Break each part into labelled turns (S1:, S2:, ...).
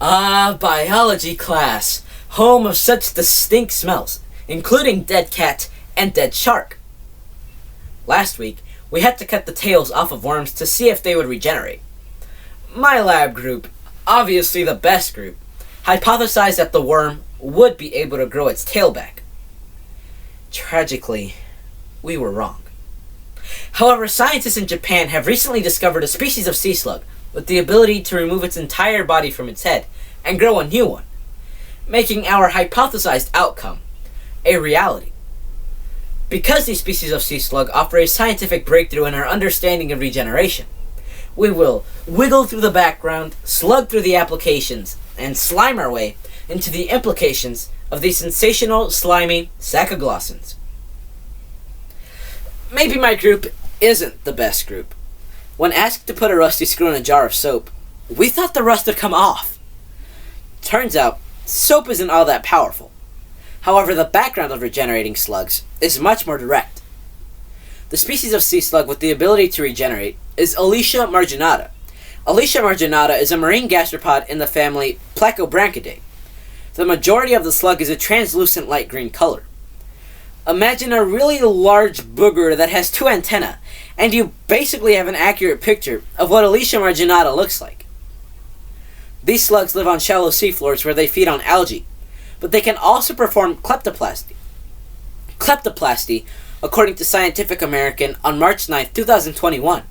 S1: Ah, biology class, home of such distinct smells, including dead cat and dead shark. Last week, we had to cut the tails off of worms to see if they would regenerate. My lab group, obviously the best group, hypothesized that the worm would be able to grow its tail back. Tragically, we were wrong. However, scientists in Japan have recently discovered a species of sea slug with the ability to remove its entire body from its head and grow a new one, making our hypothesized outcome a reality. Because these species of sea slug offer a scientific breakthrough in our understanding of regeneration, we will wiggle through the background, slug through the applications, and slime our way into the implications of these sensational, slimy sacoglossans. Maybe my group isn't the best group. When asked to put a rusty screw in a jar of soap, we thought the rust would come off. Turns out, soap isn't all that powerful. However, the background of regenerating slugs is much more direct. The species of sea slug with the ability to regenerate is Alicia marginata. Alicia marginata is a marine gastropod in the family Placobranchidae. The majority of the slug is a translucent light green color. Imagine a really large booger that has two antennae, and you basically have an accurate picture of what Alicia marginata looks like. These slugs live on shallow seafloors where they feed on algae, but they can also perform kleptoplasty. Kleptoplasty, according to Scientific American on March 9, 2021,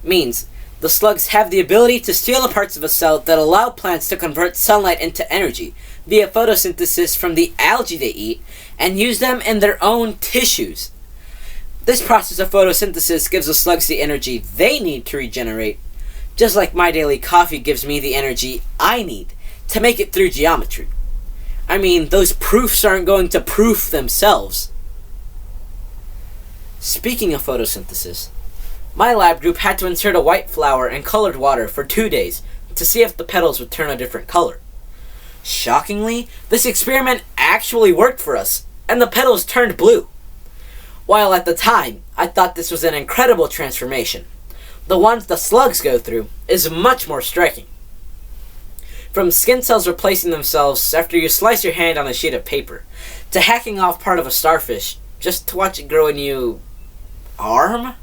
S1: means the slugs have the ability to steal the parts of a cell that allow plants to convert sunlight into energy via photosynthesis from the algae they eat and use them in their own tissues. This process of photosynthesis gives the slugs the energy they need to regenerate, just like my daily coffee gives me the energy I need to make it through geometry. I mean, those proofs aren't going to proof themselves. Speaking of photosynthesis, my lab group had to insert a white flower in colored water for 2 days to see if the petals would turn a different color. Shockingly, this experiment actually worked for us, and the petals turned blue. While at the time, I thought this was an incredible transformation, the ones the slugs go through is much more striking. From skin cells replacing themselves after you slice your hand on a sheet of paper, to hacking off part of a starfish just to watch it grow a new arm?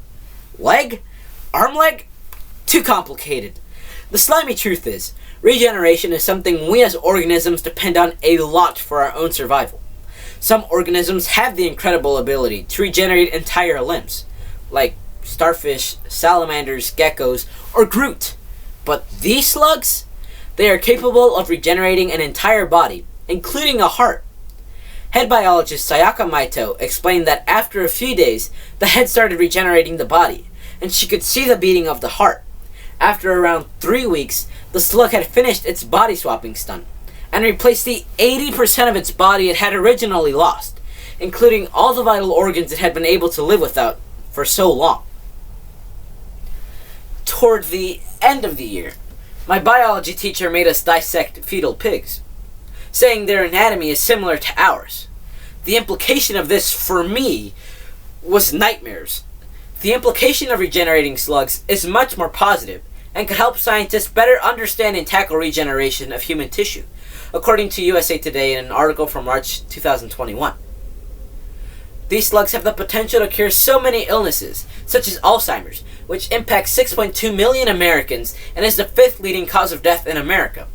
S1: Leg? Arm leg? Too complicated. The slimy truth is, regeneration is something we as organisms depend on a lot for our own survival. Some organisms have the incredible ability to regenerate entire limbs, like starfish, salamanders, geckos, or Groot. But these slugs? They are capable of regenerating an entire body, including a heart. Head biologist Sayaka Maito explained that after a few days, the head started regenerating the body, and she could see the beating of the heart. After around 3 weeks, the slug had finished its body swapping stunt, and replaced the 80% of its body it had originally lost, including all the vital organs it had been able to live without for so long. Toward the end of the year, my biology teacher made us dissect fetal pigs, saying their anatomy is similar to ours. The implication of this, for me, was nightmares. The implication of regenerating slugs is much more positive and could help scientists better understand and tackle regeneration of human tissue, according to USA Today in an article from March 2021. These slugs have the potential to cure so many illnesses, such as Alzheimer's, which impacts 6.2 million Americans and is the 5th leading cause of death in America.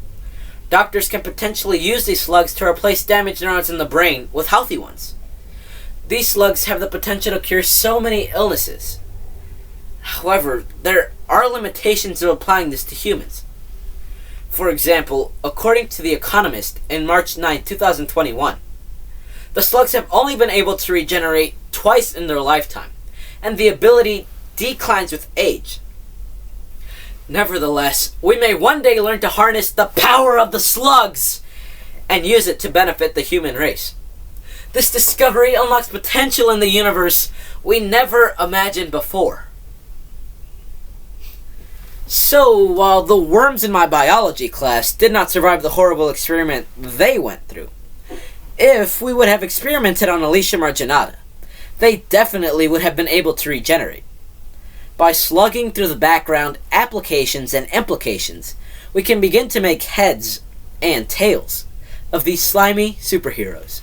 S1: Doctors can potentially use these slugs to replace damaged neurons in the brain with healthy ones. These slugs have the potential to cure so many illnesses. However, there are limitations of applying this to humans. For example, according to The Economist in March 9, 2021, the slugs have only been able to regenerate twice in their lifetime, and the ability declines with age. Nevertheless, we may one day learn to harness the power of the slugs and use it to benefit the human race. This discovery unlocks potential in the universe we never imagined before. So, while the worms in my biology class did not survive the horrible experiment they went through, if we would have experimented on Alicia marginata, they definitely would have been able to regenerate. By slugging through the background applications and implications, we can begin to make heads and tails of these slimy superheroes.